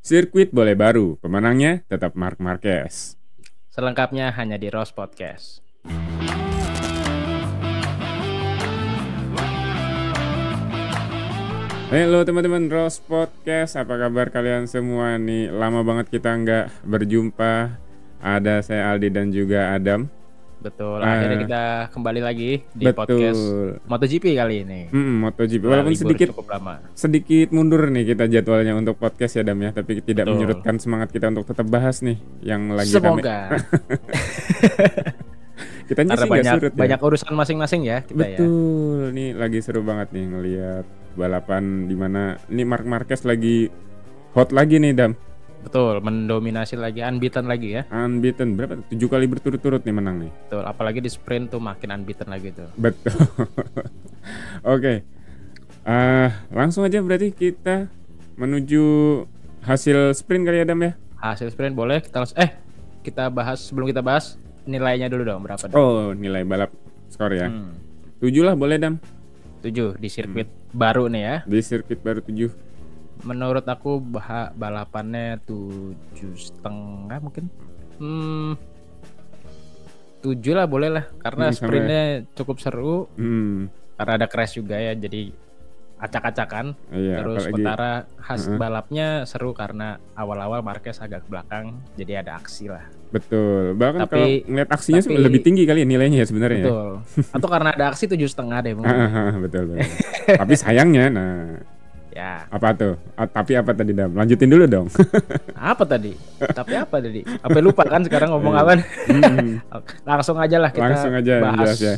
Sirkuit boleh baru, pemenangnya tetap Marc Marquez. Selengkapnya hanya di Rose Podcast. Halo teman-teman Rose Podcast, apa kabar kalian semua nih? Lama banget kita nggak berjumpa. Ada saya Aldi dan juga Adam. Betul, akhirnya kita kembali lagi di betul. podcast MotoGP kali ini. MotoGP, Setelah walaupun libur cukup lama. sedikit mundur nih kita jadwalnya untuk podcast ya Adam ya, tapi tidak Betul. menyurutkan semangat kita untuk tetap bahas nih yang lagi Semoga. Kitanya Karena sih nggak surut banyak urusan masing-masing ya kita ya. Betul, nih lagi seru banget nih ngelihat balapan di mana ini Marc Marquez lagi hot lagi nih Dam. Betul, mendominasi lagi, unbeaten lagi ya. Unbeaten berapa? 7 kali berturut-turut nih menang nih. Betul, apalagi di sprint tuh makin unbeaten lagi tuh. Betul. Oke. Langsung aja berarti kita menuju hasil sprint kali ya Dam ya. Hasil sprint boleh kita bahas sebelum kita bahas nilainya dulu dong berapa dong? Oh, nilai balap skor ya. 7 lah boleh Dam. 7 di sirkuit baru nih ya. Di sirkuit baru 7. Menurut aku balapannya 7,5 mungkin. 7 lah boleh lah karena sprintnya cukup seru. Karena ada crash juga ya, jadi acak-acakan. Iya, terus apalagi, sementara balapnya seru karena awal-awal Marquez agak ke belakang, jadi ada aksi lah. Betul. Bahkan kalau ngeliat aksinya lebih tinggi kali ya nilainya ya sebenarnya. Betul. Atau karena ada aksi 7,5 deh mungkin. Betul. Tapi sayangnya, ya. Apa tuh? Tapi apa tadi Dam? Lanjutin dulu dong. Apa tadi? Tapi apa tadi? Apa lupa kan sekarang ngomong apa? Langsung aja lah kita bahas ya.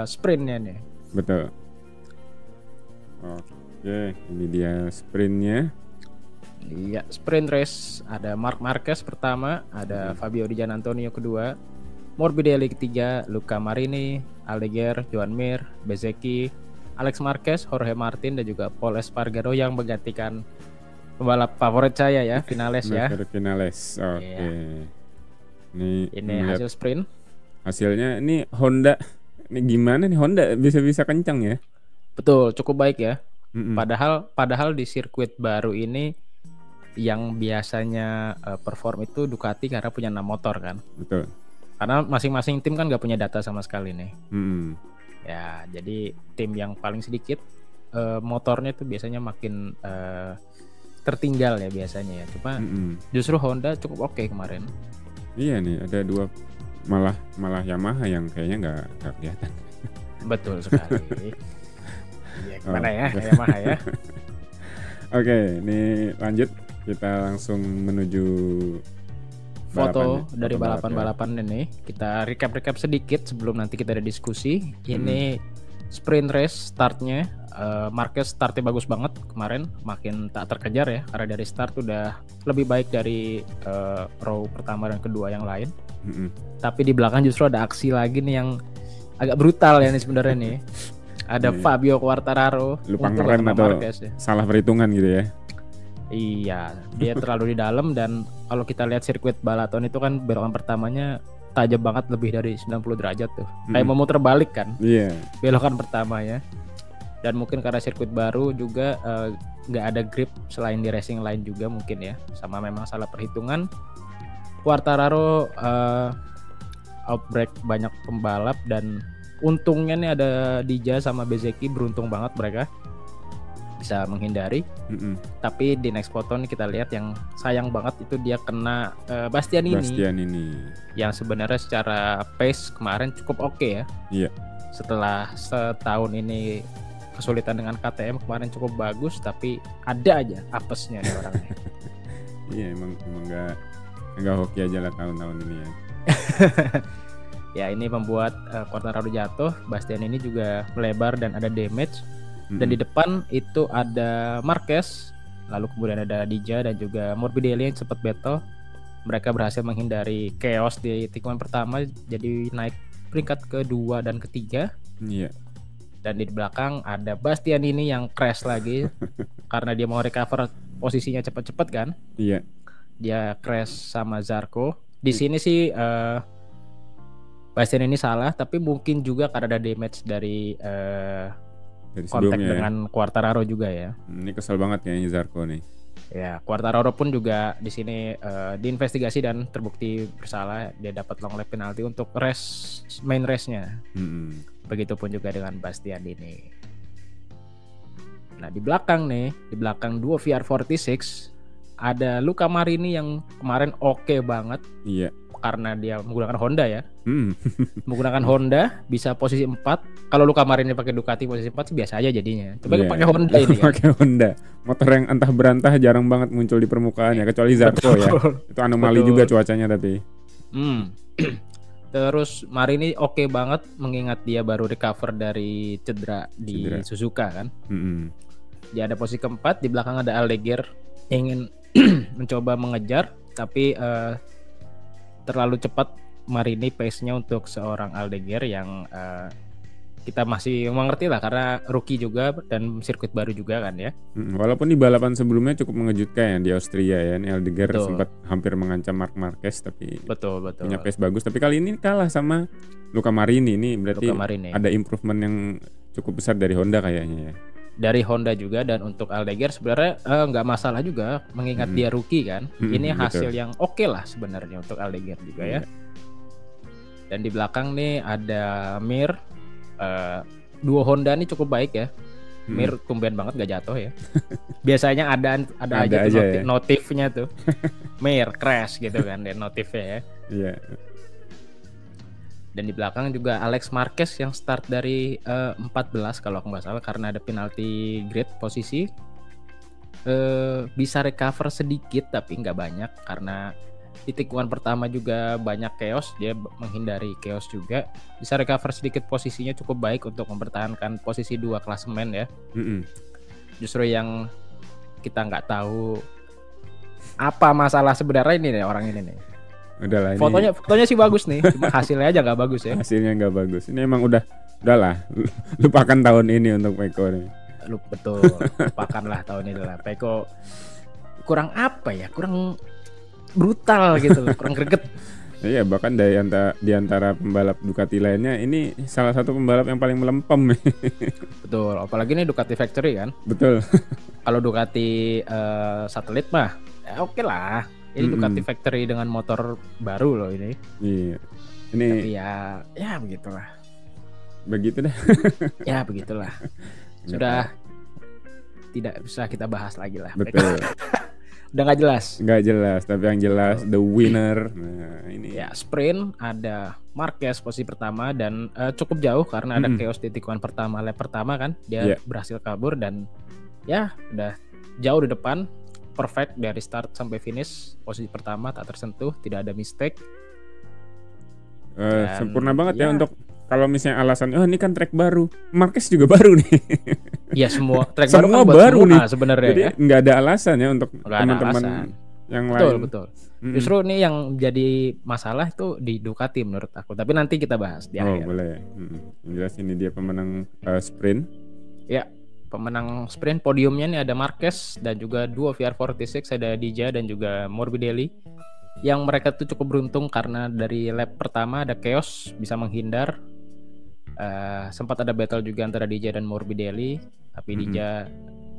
Sprintnya nih. Betul. Oke, ini dia sprintnya. Iya, sprint race. Ada Marc Marquez pertama, ada Fabio Di Giannantonio kedua, Morbidelli ketiga, Luca Marini, Aldeguer, Joan Mir, Bezzecchi, Alex Marquez, Jorge Martin dan juga Pol Espargaro yang menggantikan pembalap favorit saya ya, Vinales ya. Vinales. Oke. Yeah. Ini hasil sprint. Hasilnya ini Honda. Ini gimana nih Honda bisa kencang ya? Betul, cukup baik ya. Padahal di sirkuit baru ini yang biasanya perform itu Ducati karena punya 6 motor kan. Betul. Karena masing-masing tim kan nggak punya data sama sekali nih. Ya, jadi tim yang paling sedikit motornya itu biasanya makin tertinggal ya biasanya ya. Cuma justru Honda cukup oke kemarin. Iya nih, ada 2 malah Yamaha yang kayaknya nggak kelihatan. Betul sekali. Ya, gimana ya Yamaha ya. Oke, ini lanjut kita langsung menuju foto dari balapan-balapan ini. Kita recap sedikit sebelum nanti kita ada diskusi. Ini sprint race startnya. Marquez startnya bagus banget kemarin, makin tak terkejar ya karena dari start udah lebih baik dari row pertama dan kedua yang lain. Tapi di belakang justru ada aksi lagi nih yang agak brutal ya nih sebenarnya nih. Ada Fabio Quartararo lupa ngerem atau Marquez, ya. Salah perhitungan gitu ya. Iya, dia terlalu di dalam dan kalau kita lihat sirkuit Balaton itu kan belokan pertamanya tajam banget lebih dari 90 derajat tuh. Kayak mau muter balik kan. Iya. Belokan pertamanya. Dan mungkin karena sirkuit baru juga nggak ada grip selain di racing line juga mungkin ya. Sama memang salah perhitungan. Quartararo outbreak banyak pembalap dan untungnya nih ada Dija sama Bezzecchi, beruntung banget mereka bisa menghindari. Tapi di next foto nih kita lihat yang sayang banget itu dia kena Bastianini. Yang sebenarnya secara pace kemarin cukup oke ya. Iya. Setelah setahun ini kesulitan dengan KTM, kemarin cukup bagus tapi ada aja apesnya nih orangnya. Iya emang nggak hoki aja lah tahun-tahun ini ya. Ya ini membuat Quartararo jatuh, Bastianini juga melebar dan ada damage. Dan di depan itu ada Marquez, lalu kemudian ada Dija dan juga Morbidelli yang sempat battle. Mereka berhasil menghindari chaos di tikungan pertama, jadi naik peringkat kedua dan ketiga. Iya. Dan di belakang ada Bastianini yang crash lagi karena dia mau recover posisinya cepat-cepat kan. Iya. Dia crash sama Zarco. Di sini sih Bastianini salah, tapi mungkin juga karena ada damage dari kontak dengan Quartararo juga ya. Ini kesel banget kayaknya Zarco nih. Ya, Quartararo pun juga di sini diinvestigasi dan terbukti bersalah. Dia dapat long lap penalti untuk main race-nya. Begitupun juga dengan Bastianini. Nah, di belakang dua VR46 ada Luca Marini yang kemarin oke banget. Iya. Karena dia menggunakan Honda ya. Menggunakan Honda bisa posisi 4. Kalau Luca Marini pakai Ducati posisi 4 sih biasa aja jadinya. Coba pakai Honda ini kan. Pakai Honda. Motor yang entah berantah jarang banget muncul di permukaan ya, kecuali Zarco ya. Itu anomali juga cuacanya tapi. Terus Marini oke banget mengingat dia baru recover dari cedera di Suzuka kan. Dia ada posisi keempat, di belakang ada Aldeguer ingin mencoba mengejar tapi terlalu cepat Marini pace-nya untuk seorang Aldeguer yang kita masih mengerti lah karena rookie juga dan sirkuit baru juga kan ya. Walaupun di balapan sebelumnya cukup mengejutkan ya di Austria ya, Aldeguer sempat hampir mengancam Marc Marquez tapi betul. punya pace bagus. Tapi kali ini kalah sama Luca Marini, ini berarti ada improvement yang cukup besar dari Honda kayaknya ya. Dari Honda juga, dan untuk Aldeguer sebenarnya nggak masalah juga mengingat dia rookie kan. Ini hasil yang oke lah sebenarnya untuk Aldeguer juga ya. Dan di belakang nih ada Mir. Duo Honda nih cukup baik ya. Mir tumben banget gak jatuh ya. Biasanya ada aja tuh notifnya tuh. Mir crash gitu kan dan notifnya ya. Iya. Dan di belakang juga Alex Marquez yang start dari 14 kalau aku nggak salah karena ada penalti grid posisi. Bisa recover sedikit tapi nggak banyak karena di tikungan pertama juga banyak chaos, dia menghindari chaos juga. Bisa recover sedikit posisinya cukup baik untuk mempertahankan posisi 2 klasemen ya. Justru yang kita nggak tahu apa masalah sebenarnya ini nih orang ini nih. Udahlah, fotonya sih bagus nih, cuma hasilnya aja nggak bagus ya. Hasilnya nggak bagus. Ini emang udahlah, lupakan tahun ini untuk Pecco nih. Betul, lupakanlah tahun ini lah. Pecco kurang apa ya? Kurang brutal gitu, kurang greget. Iya, bahkan di antara pembalap Ducati lainnya ini salah satu pembalap yang paling melempem. Betul, apalagi ini Ducati Factory kan. Betul. Kalau Ducati satelit mah ya oke lah. Ini Ducati Factory dengan motor baru loh ini. Iya. Ini tapi ya begitulah. Begitu dah. Ya begitulah. Sudah tidak bisa kita bahas lagi lah. Betul. Udah nggak jelas. Nggak jelas, tapi yang jelas the winner. Nah, ini. Ya, sprint ada Marquez posisi pertama dan cukup jauh karena ada chaos di tikungan pertama, lap pertama kan. Dia berhasil kabur dan ya udah jauh di depan. Perfect dari start sampai finish, posisi pertama tak tersentuh, tidak ada mistake. Sempurna banget ya untuk kalau misalnya alasan ini kan track baru, Marquez juga baru nih. Iya semua track semua baru nih sebenarnya. Jadi nggak ada alasan ya untuk nggak teman-teman yang lain. Betul. Justru ini yang jadi masalah itu di Ducati menurut aku. Tapi nanti kita bahas di akhir. Boleh. Yang jelas ini dia pemenang sprint. Ya. Pemenang sprint podiumnya nih ada Marquez dan juga duo VR46 ada Dija dan juga Morbidelli. Yang mereka tuh cukup beruntung karena dari lap pertama ada chaos bisa menghindar. Sempat ada battle juga antara Dija dan Morbidelli, tapi Dija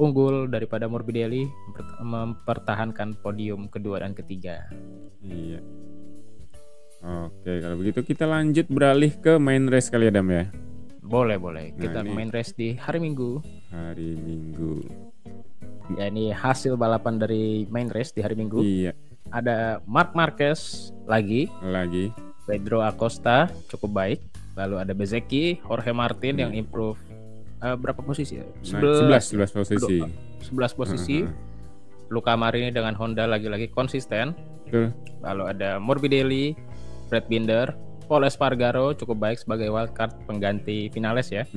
unggul daripada Morbidelli mempertahankan podium kedua dan ketiga. Iya. Oke, kalau begitu kita lanjut beralih ke main race kali ya Dam ya. Boleh. Kita main race di hari Minggu. Ya ini hasil balapan dari main race di hari Minggu. Iya. Ada Marc Marquez lagi. Pedro Acosta cukup baik. Lalu ada Bezzecchi, Jorge Martin yang improve berapa posisi ya? 11 posisi. 11 posisi. Luca Marini dengan Honda lagi-lagi konsisten. Lalu ada Morbidelli, Brad Binder, Pol Espargaro cukup baik sebagai wildcard pengganti Vinales ya.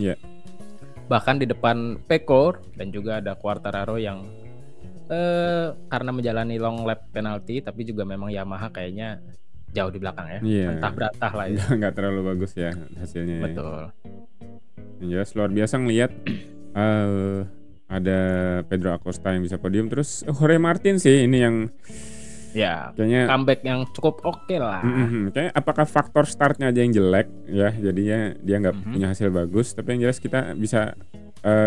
Bahkan di depan Pecco dan juga ada Quartararo yang karena menjalani long lap penalti, tapi juga memang Yamaha kayaknya jauh di belakang ya. Entah berantah lah ya. Nggak terlalu bagus ya hasilnya. Betul. Yang jelas luar biasa ngelihat ada Pedro Acosta yang bisa podium, terus Jorge Martin sih ini yang kayaknya comeback yang cukup oke lah. Kayaknya apakah faktor startnya aja yang jelek ya, jadinya dia nggak punya hasil bagus. Tapi yang jelas kita bisa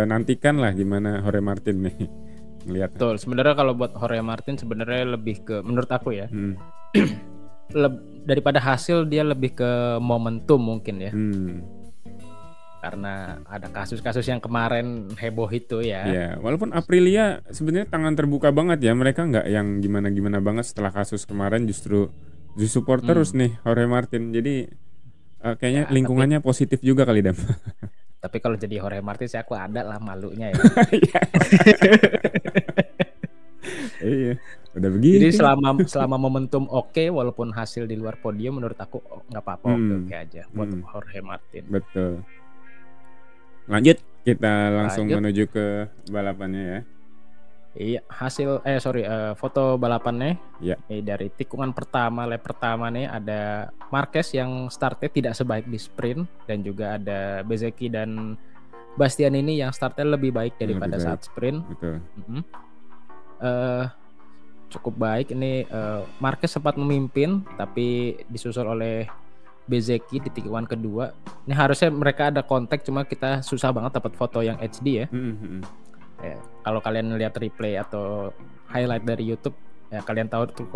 nantikan lah gimana Jorge Martin nih ngelihat. Betul. Sebenarnya kalau buat Jorge Martin sebenarnya lebih ke, menurut aku ya, daripada hasil dia lebih ke momentum mungkin ya. Karena ada kasus-kasus yang kemarin heboh itu ya. Ya, walaupun Aprilia sebenarnya tangan terbuka banget ya, mereka nggak yang gimana-gimana banget setelah kasus kemarin, justru support terus nih Jorge Martin. Jadi kayaknya Ya, lingkungannya positif juga kali Dam. Tapi kalau jadi Jorge Martin sih aku ada lah malunya ya. Iya, udah begitu. Jadi selama momentum oke, walaupun hasil di luar podium menurut aku nggak apa-apa, oke aja buat Jorge Martin. Betul. Lanjut, kita langsung menuju ke balapannya ya. Iya, foto balapannya. Ya. Dari tikungan pertama, lap pertama nih ada Marquez yang startnya tidak sebaik di sprint, dan juga ada Bezzecchi dan Bastianini yang startnya lebih baik daripada saat sprint. Betul. Cukup baik ini. Marquez sempat memimpin, tapi disusul oleh Bezzecchi di tikungan kedua. Ini harusnya mereka ada kontak, cuma kita susah banget dapat foto yang HD ya. Ya, kalau kalian lihat replay atau highlight dari YouTube, ya kalian tahu tuh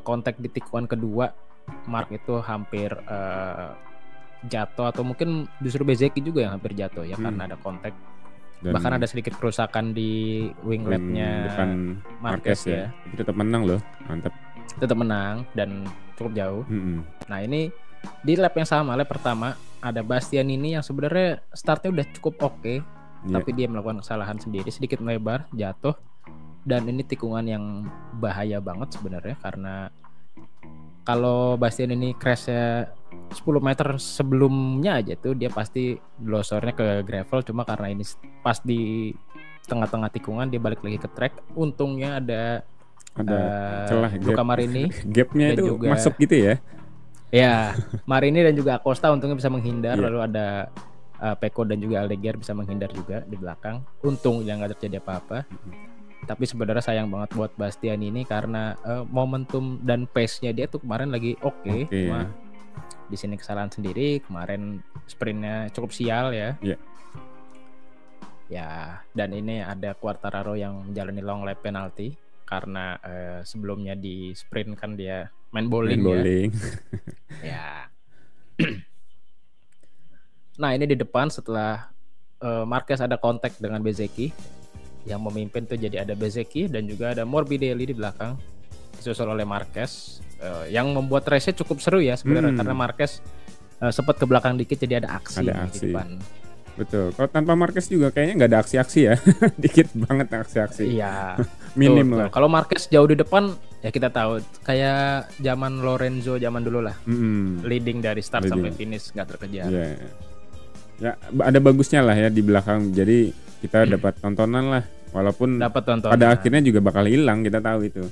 kontak di tikungan kedua Mark itu hampir jatuh, atau mungkin justru Bezzecchi juga yang hampir jatuh ya, karena ada kontak. Dan bahkan ada sedikit kerusakan di wingletnya depan Marquez ya. Tapi tetap menang loh, mantap. Tetap menang dan cukup jauh. Nah ini di lap yang sama, lap pertama ada Bastianini yang sebenarnya startnya udah cukup oke. Tapi dia melakukan kesalahan sendiri, sedikit melebar, jatuh. Dan ini tikungan yang bahaya banget sebenarnya, karena kalau Bastianini crash-nya 10 meter sebelumnya aja tuh dia pasti losornya ke gravel. Cuma karena ini pas di tengah-tengah tikungan dia balik lagi ke track. Untungnya ada celah Luca Marini. Gapnya itu juga masuk gitu ya. Ya, Marini dan juga Acosta untungnya bisa menghindar. Lalu ada Pecco dan juga Aldeguer bisa menghindar juga di belakang. Untungnya nggak terjadi apa-apa. Tapi sebenarnya sayang banget buat Bastianini karena momentum dan pace-nya dia tuh kemarin lagi oke. Cuma di sini kesalahan sendiri. Kemarin sprintnya cukup sial ya. Ya, dan ini ada Quartararo yang menjalani long lap penalty karena sebelumnya di sprint kan dia main bowling. Ya. Nah ini di depan setelah Marquez ada kontak dengan Bezzecchi, yang memimpin tuh jadi ada Bezzecchi dan juga ada Morbidelli di belakang disusul oleh Marquez, yang membuat race-nya cukup seru ya sebenarnya, karena Marquez sempat ke belakang dikit jadi ada aksi di depan. Betul. Kalau tanpa Marquez juga kayaknya nggak ada aksi-aksi ya. Dikit banget aksi-aksi. Iya. Minim lah. Kalau Marquez jauh di depan ya kita tahu kayak zaman Lorenzo zaman dulu lah. Leading dari start sampai finish nggak terkejar. Ya ada bagusnya lah ya di belakang. Jadi kita dapat tontonan lah. Walaupun pada akhirnya juga bakal hilang, kita tahu itu.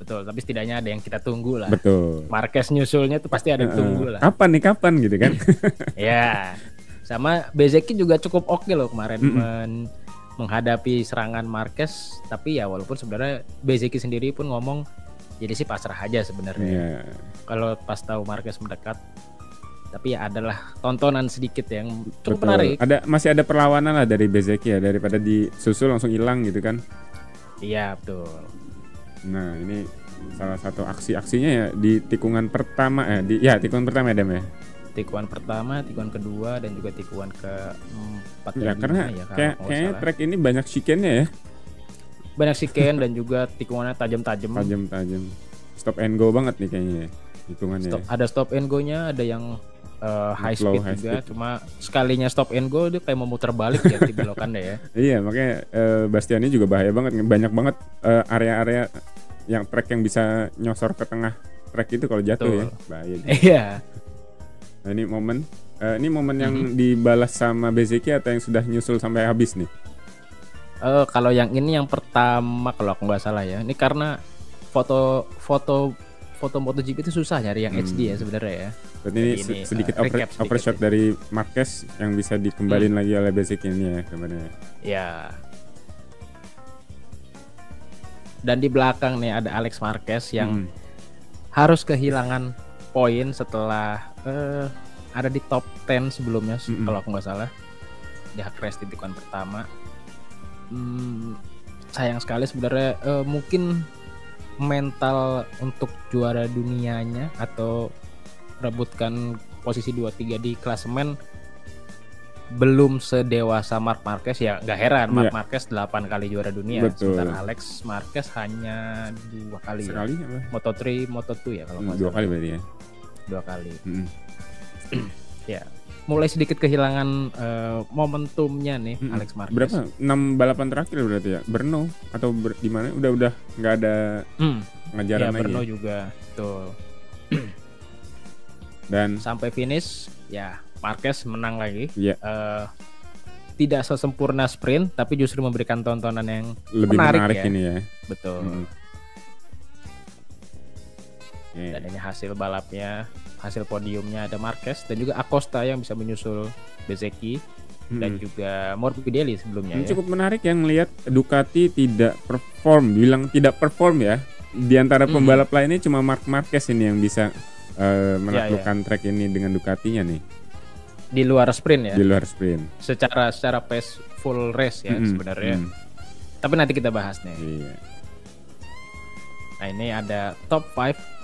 Betul, tapi setidaknya ada yang kita tunggu lah. Betul. Marquez nyusulnya tuh pasti ada yang tunggu lah. Kapan gitu kan? Ya. Sama Bezzecchi juga cukup oke loh kemarin menghadapi serangan Marquez. Tapi ya walaupun sebenarnya Bezzecchi sendiri pun ngomong jadi sih pasrah aja sebenarnya. Kalau pas tahu Marquez mendekat. Tapi ya adalah tontonan sedikit yang cukup menarik. Masih ada perlawanan lah dari Bezzecchi ya, daripada disusul langsung hilang gitu kan. Iya betul. Nah ini salah satu aksi-aksinya ya di tikungan pertama tikungan pertama ya Dam ya. Tikungan pertama, tikungan kedua, dan juga tikungan ke-4 ya, karena kayaknya track ini banyak chicane-nya ya. Banyak chicane dan juga tikungannya tajam-tajam. Stop and go banget nih kayaknya hitungannya. Ada stop and go-nya, ada yang high speed juga. Cuma sekalinya stop and go dia kayak mau muter balik ya di belokan deh ya. Iya, makanya Bastianini juga bahaya banget. Banyak banget area-area yang track yang bisa nyosor ke tengah track itu kalau jatuh. Ya. Bahaya juga. Iya. Nah, ini momen yang dibalas sama Bezzecchi atau yang sudah nyusul sampai habis nih? Kalau yang ini yang pertama kalau aku nggak salah ya. Ini karena foto MotoGP itu susah nyari yang HD ya sebenarnya ya. Berarti ini sedikit overshot dari Marquez yang bisa dikembalin lagi oleh Bezzecchi ini ya sebenarnya. Ya. Dan di belakang nih ada Alex Marquez yang harus kehilangan poin setelah ada di top 10 sebelumnya kalau aku nggak salah. Dia crash di tikungan pertama. sayang sekali sebenarnya. Mungkin mental untuk juara dunianya atau rebutkan posisi 2-3 di klasemen belum sedewasa Marc Marquez ya. Nggak heran Marc Marquez 8 kali juara dunia. Betul. Sementara Alex Marquez hanya 2 kali. Sekali ya. apa? Moto3, Moto2 ya kalau nggak 2 kali berarti ya. 2 kali. Ya, mulai sedikit kehilangan momentumnya nih Alex Marquez. Berapa? 6 balapan terakhir berarti ya? Brno atau di mana? Udah nggak ada pengejaran lagi. Brno juga tuh. Dan sampai finish ya Marquez menang lagi. Yeah. Tidak sesempurna sprint, tapi justru memberikan tontonan yang lebih menarik ya. ini ya. Betul. Dan ini hasil balapnya, hasil podiumnya ada Marquez dan juga Acosta yang bisa menyusul Bezzecchi dan juga Morbidelli sebelumnya. Cukup menarik yang melihat Ducati tidak bilang tidak perform ya. Di antara pembalap lainnya cuma Marc Marquez ini yang bisa menaklukkan track ini dengan Ducatinya nih. Di luar sprint ya. Di luar sprint. Secara pace full race ya sebenarnya. Tapi nanti kita bahas nih. Iya. Nah ini ada top 5.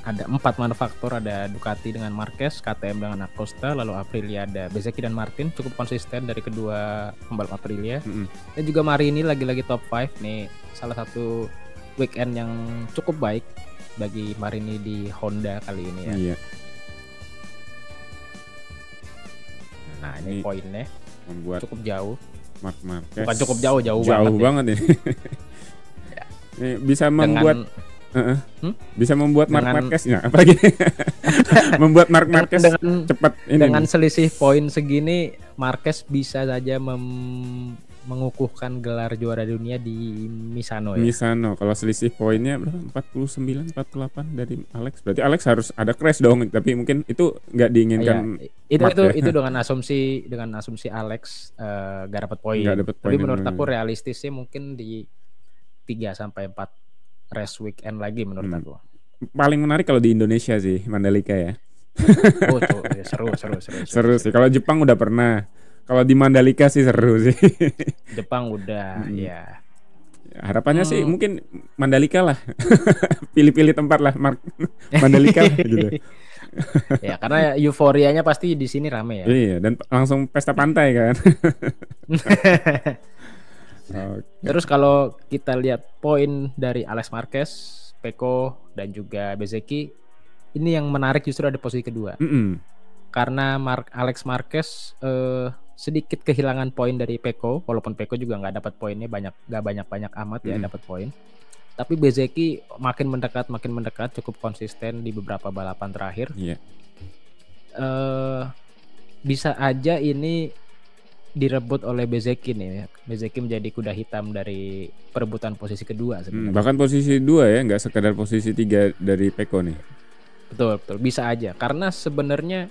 Ada 4 manufaktur, ada Ducati dengan Marquez, KTM dengan Acosta, lalu Aprilia ada Bezzecchi dan Martin, cukup konsisten dari kedua pembalap Aprilia. Dan juga Marini lagi-lagi top 5 nih, salah satu weekend yang cukup baik bagi Marini di Honda kali ini ya. Iya. Nah ini poinnya membuat cukup jauh. Marc Marquez. Bukan cukup jauh banget ini. Ini bisa membuat bisa membuat Marc Marquez apalagi membuat Marc Marquez cepat ini. Dengan selisih poin segini Marquez bisa saja mengukuhkan gelar juara dunia di Misano ya. Misano kalau selisih poinnya berapa? 49 48 dari Alex. Berarti Alex harus ada crash dong, tapi mungkin itu nggak diinginkan. Itu dengan asumsi Alex nggak dapat poin. Tapi menurut aku realistisnya mungkin di 3-4 race weekend lagi menurut aku. Paling menarik kalau di Indonesia sih, Mandalika ya. Oh tuh ya, seru sih. Kalau Jepang udah pernah. Kalau di Mandalika sih seru sih. Jepang udah ya. Harapannya sih mungkin Mandalika lah. Pilih-pilih tempat lah Mandalika lah, gitu. Ya karena euforianya pasti di sini rame ya. Iya, dan langsung pesta pantai kan. Terus kalau kita lihat poin dari Alex Marquez, Pecco dan juga Bezzecchi, ini yang menarik justru ada posisi kedua. Karena Alex Marquez sedikit kehilangan poin dari Pecco, walaupun Pecco juga nggak dapat poinnya nggak banyak amat ya dapat poin. Tapi Bezzecchi makin mendekat cukup konsisten di beberapa balapan terakhir. Bisa aja ini direbut oleh Bezzecchi nih. Bezzecchi menjadi kuda hitam dari perebutan posisi kedua sebenarnya. Bahkan posisi 2 ya, nggak sekedar posisi 3 dari Pecco nih. Betul, bisa aja. Karena sebenarnya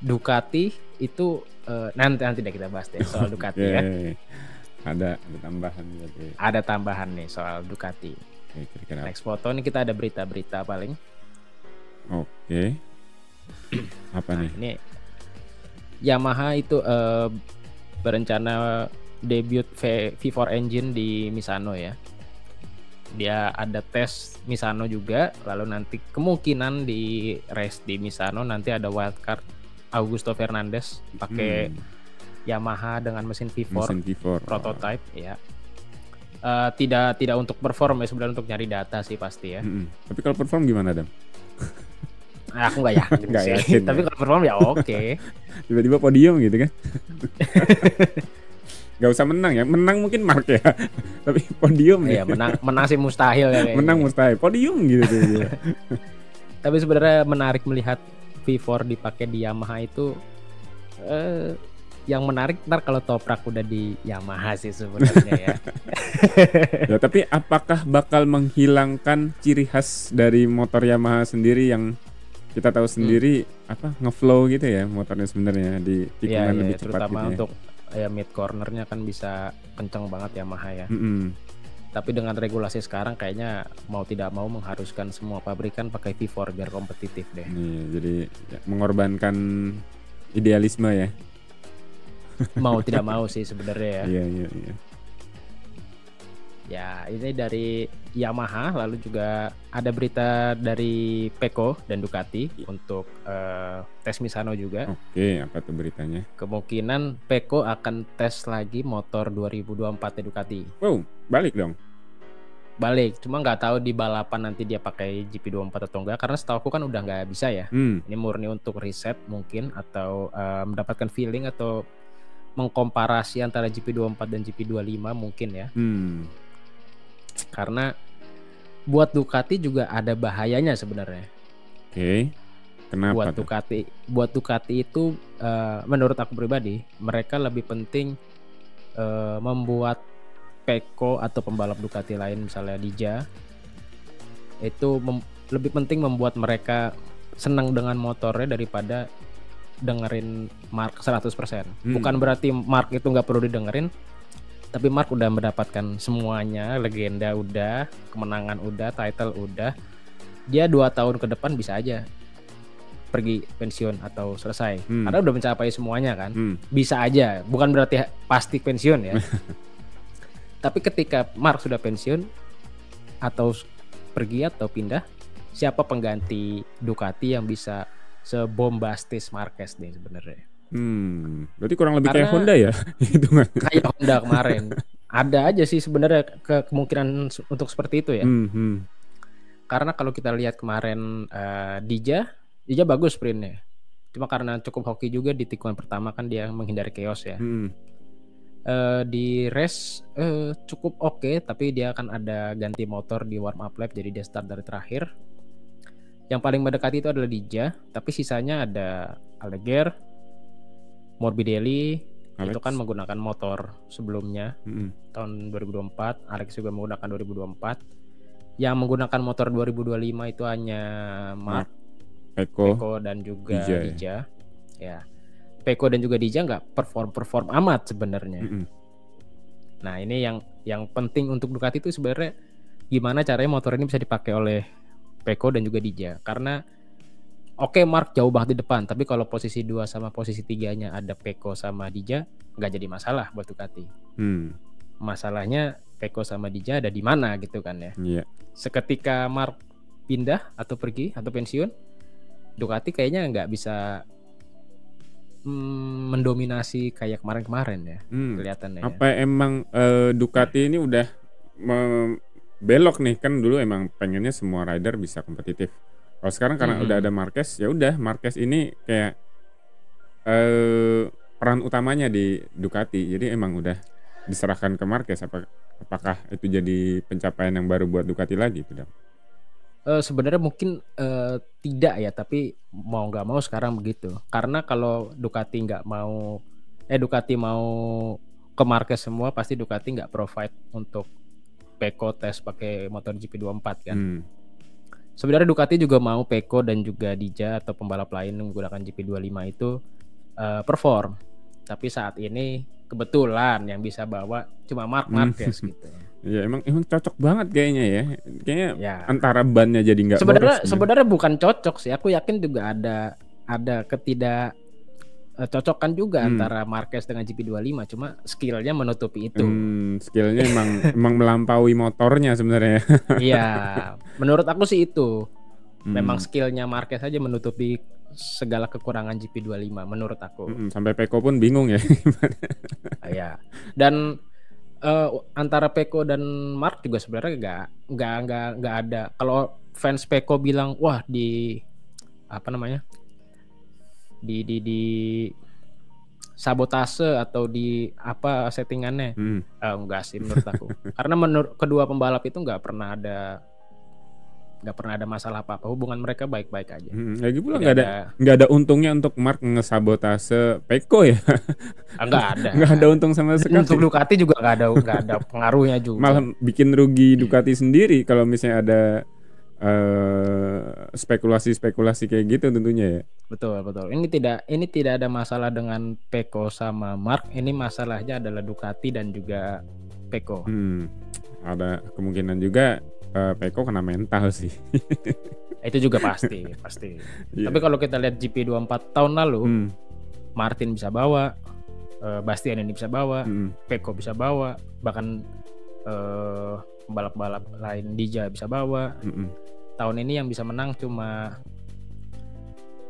Ducati itu nanti deh kita bahas deh soal Ducati ya. Ada tambahan berarti. Ada tambahan nih soal Ducati. Kira-kira. Next foto nih kita ada berita-berita paling. Oke. Apa nih? Ini Yamaha itu berencana debut V4 engine di Misano ya. Dia ada tes Misano juga, lalu nanti kemungkinan di race di Misano nanti ada wildcard Augusto Fernandez pakai Yamaha dengan mesin V4 prototype ya. Tidak untuk perform ya, sebenarnya untuk nyari data sih pasti ya. Tapi kalau perform gimana, Dam? Aku nggak yakin sih. Tapi kalau perform ya oke. Tiba-tiba podium gitu kan? Gak usah menang ya, menang mungkin Mark ya, tapi podium ya. Menang sih mustahil ya kayaknya. Menang mustahil, podium gitu. Tapi sebenarnya menarik melihat V4 dipakai di Yamaha itu. Yang menarik ntar kalau Toprak udah di Yamaha sih sebenarnya ya. Ya, tapi apakah bakal menghilangkan ciri khas dari motor Yamaha sendiri yang kita tahu sendiri apa ngeflow gitu ya motornya sebenarnya di tikungan lebih cepat terutama gitu untuk mid cornernya kan bisa kenceng banget Yamaha ya. Tapi dengan regulasi sekarang kayaknya mau tidak mau mengharuskan semua pabrikan pakai V4 biar kompetitif deh. Iya, jadi ya, mengorbankan idealisme ya. Mau tidak mau sih sebenarnya ya. Iya. Ya, ini dari Yamaha, lalu juga ada berita dari Pecco dan Ducati untuk tes Misano juga. Oke, apa tuh beritanya? Kemungkinan Pecco akan tes lagi motor 2024 Ducati. Wow, balik dong. Balik, cuma nggak tahu di balapan nanti dia pakai GP24 atau enggak, karena setahu aku kan udah nggak bisa ya. Ini murni untuk riset mungkin, atau mendapatkan feeling atau mengkomparasi antara GP24 dan GP25 mungkin ya. Karena buat Ducati juga ada bahayanya sebenarnya. Oke. Kenapa? Buat Ducati itu menurut aku pribadi, mereka lebih penting membuat Pecco atau pembalap Ducati lain misalnya Dija itu lebih penting membuat mereka senang dengan motornya daripada dengerin Mark 100%. Bukan berarti Mark itu nggak perlu didengerin, tapi Mark udah mendapatkan semuanya, legenda udah, kemenangan udah, title udah. Dia 2 tahun ke depan bisa aja pergi pensiun atau selesai. Karena udah mencapai semuanya kan. Bisa aja, bukan berarti pasti pensiun ya. Tapi ketika Mark sudah pensiun atau pergi atau pindah, siapa pengganti Ducati yang bisa sebombastis Marquez nih sebenarnya? Berarti kurang lebih kayak Honda ya? Kayak Honda kemarin. Ada aja sih sebenarnya kemungkinan untuk seperti itu ya. Karena kalau kita lihat kemarin Dija bagus sprintnya. Cuma karena cukup hoki juga di tikungan pertama kan dia menghindari chaos ya. Di race cukup oke, tapi dia akan ada ganti motor di warm up lap, jadi dia start dari terakhir. Yang paling mendekati itu adalah Dija, tapi sisanya ada Aldeguer, Morbidelli, Alex. Itu kan menggunakan motor sebelumnya tahun 2024. Alex juga menggunakan 2024. Yang menggunakan motor 2025 itu hanya Mark, Pecco dan juga Dija. Ya, Pecco dan juga Dija nggak perform amat sebenarnya. Nah ini yang penting untuk Ducati itu sebenarnya gimana caranya motor ini bisa dipakai oleh Pecco dan juga Dija. Karena oke, Mark jauh banget di depan, tapi kalau posisi 2 sama posisi 3-nya ada Pecco sama Dija, nggak jadi masalah buat Ducati. Masalahnya Pecco sama Dija ada di mana gitu kan ya. Seketika Mark pindah atau pergi atau pensiun, Ducati kayaknya nggak bisa mendominasi kayak kemarin-kemarin ya, kelihatannya. Apa emang Ducati ini udah belok nih, kan dulu emang pengennya semua rider bisa kompetitif. Kalau sekarang karena udah ada Marquez, ya udah Marquez ini kayak peran utamanya di Ducati. Jadi emang udah diserahkan ke Marquez. Apakah itu jadi pencapaian yang baru buat Ducati lagi itu, Dam? Sebenarnya mungkin tidak ya, tapi mau nggak mau sekarang begitu. Karena kalau Ducati mau ke Marquez semua, pasti Ducati nggak provide untuk Pecco tes pakai motor GP24 kan. Sebenarnya Ducati juga mau Pecco dan juga Dija atau pembalap lain yang menggunakan GP25 itu perform. Tapi saat ini kebetulan yang bisa bawa cuma Marc Marquez gitu. Ya emang cocok banget kayaknya ya. Kayaknya antara bannya jadi nggak boros. Sebenarnya bukan cocok sih. Aku yakin juga ada ketidak cocokan juga antara Marquez dengan GP25, cuma skillnya menutupi itu. Skillnya emang melampaui motornya sebenarnya. Iya, menurut aku sih itu. Memang skillnya Marquez aja menutupi segala kekurangan GP25 menurut aku. Sampai Pecco pun bingung ya. Iya. Dan antara Pecco dan Mark juga sebenarnya nggak ada. Kalau fans Pecco bilang wah di sabotase atau di apa settingannya, enggak sih menurut aku. Karena menurut kedua pembalap itu nggak pernah ada masalah apa-apa, hubungan mereka baik-baik aja. Lagi pula nggak ada untungnya untuk Mark ngesabotase Pecco ya. Nggak ada untung sama sekali. Untuk Ducati juga nggak ada pengaruhnya juga. Malah bikin rugi Ducati sendiri kalau misalnya ada spekulasi kayak gitu tentunya ya. Betul. Ini tidak ada masalah dengan Pecco sama Mark. Ini masalahnya adalah Ducati dan juga Pecco. Ada kemungkinan juga Pecco kena mental sih. Itu juga pasti. Tapi kalau kita lihat GP24 tahun lalu, Martin bisa bawa, Bastian ini bisa bawa, Pecco bisa bawa, bahkan pembalap-pembalap lain Dija bisa bawa. Tahun ini yang bisa menang cuma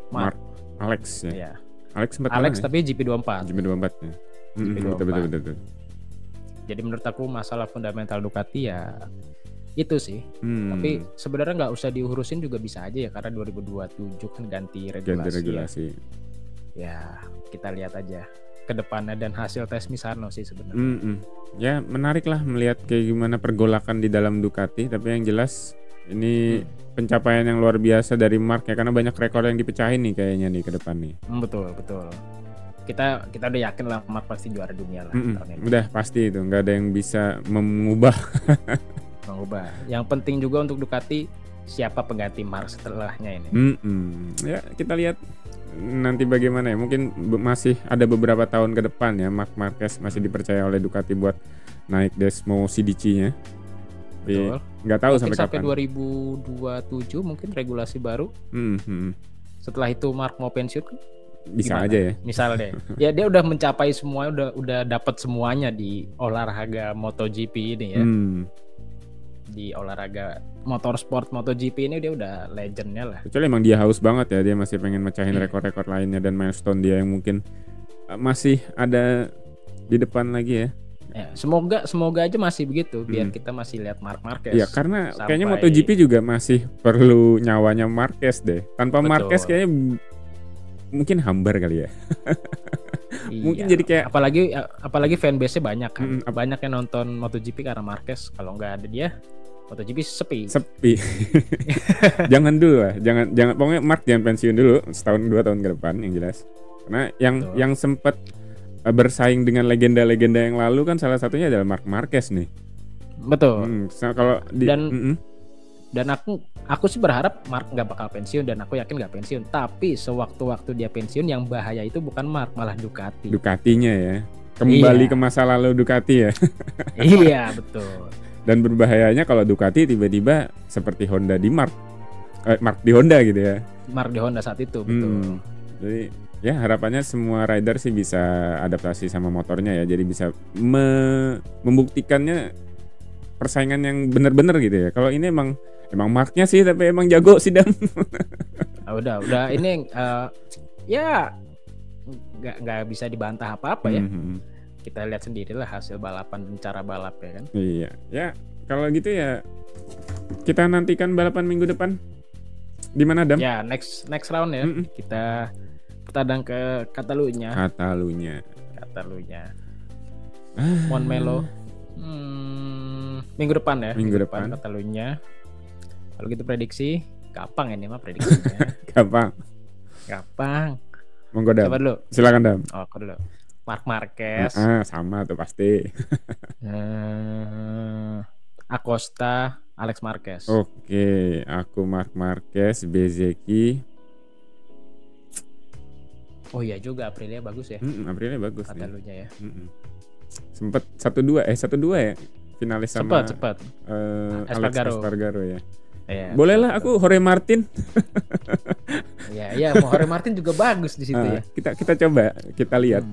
Mark Alex ya. Ya. Alex sempat Alex menang, tapi GP24. GP24 ya. Betul. Jadi menurut aku masalah fundamental Ducati ya itu sih. Tapi sebenarnya nggak usah diurusin juga bisa aja ya, karena 2027 kan ganti regulasi. Ya kita lihat aja ke depannya dan hasil tes Misano sih sebenarnya. Ya menarik lah melihat kayak gimana pergolakan di dalam Ducati. Tapi yang jelas ini pencapaian yang luar biasa dari Mark ya, karena banyak rekor yang dipecahin nih kayaknya nih ke depan nih. Betul. Kita udah yakin lah Mark pasti juara dunia lah tahun ini. Udah pasti itu, nggak ada yang bisa mengubah. Yang penting juga untuk Ducati siapa pengganti Mark setelahnya ini. Ya kita lihat nanti bagaimana ya. Mungkin masih ada beberapa tahun ke depan ya Marc Marquez masih dipercaya oleh Ducati buat naik Desmo CDC-nya. Betul. Nggak tahu mungkin sampai kapan. 2027 mungkin regulasi baru. Setelah itu Mark mau pensiun bisa gimana? Aja ya. Misal deh, ya dia udah mencapai semua, udah dapat semuanya di olahraga MotoGP ini ya. Di olahraga motorsport MotoGP ini dia udah legendnya lah. Kecuali emang dia haus banget ya, dia masih pengen mecahin rekor-rekor lainnya dan milestone dia yang mungkin masih ada di depan lagi ya. Ya, semoga aja masih begitu biar kita masih lihat Marc Marquez. Ya karena kayaknya MotoGP juga masih perlu nyawanya Marquez deh. Tanpa Marquez kayaknya mungkin hambar kali ya. Mungkin jadi kayak apalagi fanbase-nya banyak kan. Banyak yang nonton MotoGP karena Marquez. Kalau nggak ada dia, MotoGP sepi. Jangan dulu lah, jangan pokoknya Mark jangan pensiun dulu setahun 2 tahun ke depan yang jelas. Karena yang sempat bersaing dengan legenda-legenda yang lalu kan salah satunya adalah Marc Marquez nih. Betul. Kalau dan aku sih berharap Mark nggak bakal pensiun, dan aku yakin nggak pensiun. Tapi sewaktu-waktu dia pensiun yang bahaya itu bukan Mark, malah Ducati. Ducatinya ya. Kembali ke masa lalu Ducati ya. Iya betul. Dan berbahayanya kalau Ducati tiba-tiba seperti Honda di Mark di Honda gitu ya. Mark di Honda saat itu betul. Jadi ya harapannya semua rider sih bisa adaptasi sama motornya ya. Jadi bisa membuktikannya persaingan yang benar-benar gitu ya. Kalau ini emang Marknya sih, tapi emang jago sih Dam. Udah ini ya nggak bisa dibantah apa-apa ya. Kita lihat sendirilah hasil balapan dan cara balap ya kan. Iya ya, kalau gitu ya kita nantikan balapan minggu depan di mana Dam? Ya next round ya. Kita bertandang ke Catalunya. Montmelo. Minggu depan ya. Minggu depan Catalunya. Kalau gitu prediksi gampang ini mah prediksinya. Gampang. Monggo Dam. Coba dulu. Silakan Dam. Aku dulu. Marc Marquez. Sama tuh pasti. Acosta, Alex Marquez. Oke, aku Marc Marquez, Bezzecchi. Oh iya juga, Aprilia bagus ya. Aprilia bagus. Catalunya ya. Sempet 1-2 ya finalis sama cepat. Alex Espargaro ya. Ya, bolehlah aku Jorge Martin. Iya, Jorge Martin juga bagus di situ ya. Kita coba, kita lihat.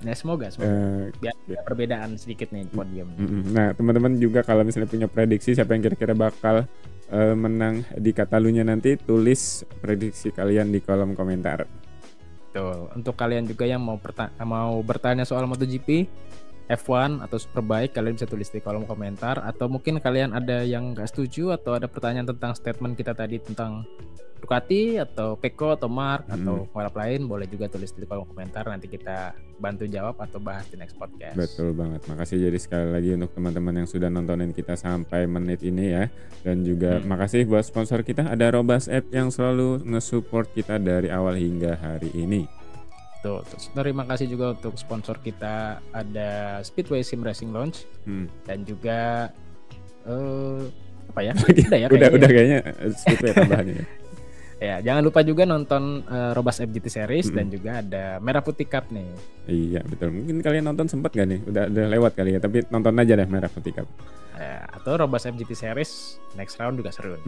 Nah, semoga biar ada perbedaan sedikit nih podium. Nah, teman-teman juga kalau misalnya punya prediksi siapa yang kira-kira bakal menang di Catalunya nanti, tulis prediksi kalian di kolom komentar. Betul. Untuk kalian juga yang mau bertanya soal MotoGP, F1 atau Superbike, kalian bisa tulis di kolom komentar. Atau mungkin kalian ada yang nggak setuju atau ada pertanyaan tentang statement kita tadi tentang Ducati atau Pecco atau Mark atau pembalap lain, boleh juga tulis di kolom komentar. Nanti kita bantu jawab atau bahas di next podcast. Betul banget. Makasih jadi sekali lagi untuk teman-teman yang sudah nontonin kita sampai menit ini ya. Dan juga makasih buat sponsor kita, ada Robas App yang selalu nge-support kita dari awal hingga hari ini. Terus terima kasih juga untuk sponsor kita, ada Speedway Sim Racing Lounge dan juga apa ya? Udah kayaknya Speedway tambahannya. Ya, jangan lupa juga nonton Robas FGT Series dan juga ada Merah Putih Cup nih. Iya betul. Mungkin kalian nonton sempat gak nih? Udah lewat kali ya. Tapi nonton aja deh Merah Putih Cup. Atau Robas FGT Series next round juga seru.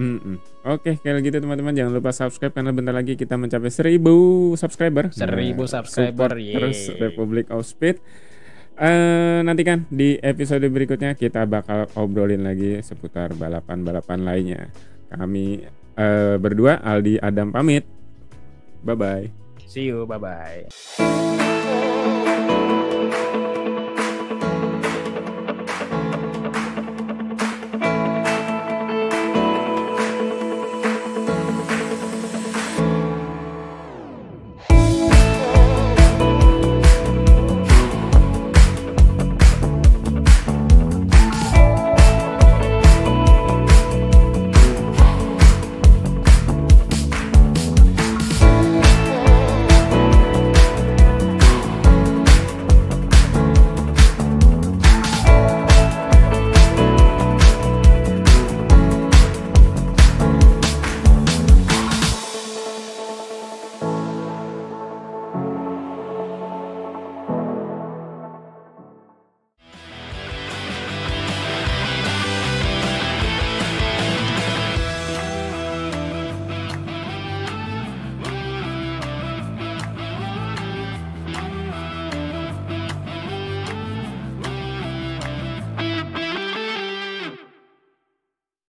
Oke, kalau gitu teman-teman jangan lupa subscribe karena bentar lagi kita mencapai 1000 subscriber. 1000 subscriber. Terus Republic of Speed. Nantikan di episode berikutnya kita bakal obrolin lagi seputar balapan-balapan lainnya. Kami berdua Aldi Adam pamit. Bye bye. See you, bye bye.